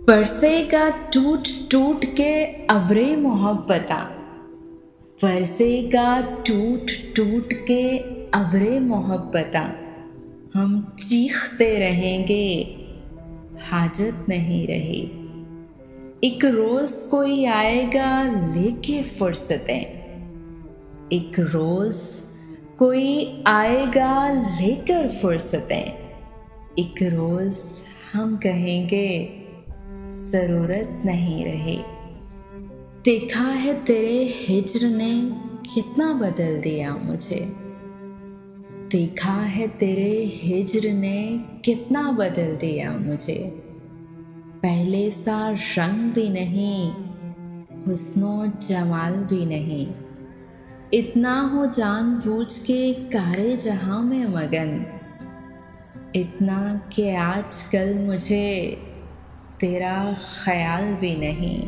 बरसेगा टूट टूट के अब्रे मोहब्बता, बरसेगा टूट टूट के अब्रे मोहब्बता। हम चीखते रहेंगे, हाजत नहीं रही। एक रोज कोई आएगा लेके फुर्सतें, एक रोज कोई आएगा लेकर फुर्सतें। एक रोज हम कहेंगे जरूरत नहीं रही। देखा है तेरे हिज्र ने कितना बदल दिया मुझे, देखा है तेरे हिज्र ने कितना बदल दिया मुझे। पहले सा रंग भी नहीं, हुस्नो जमाल भी नहीं। इतना हो जानबूझ के कारे जहां में मगन, इतना कि आजकल मुझे तेरा ख्याल भी नहीं।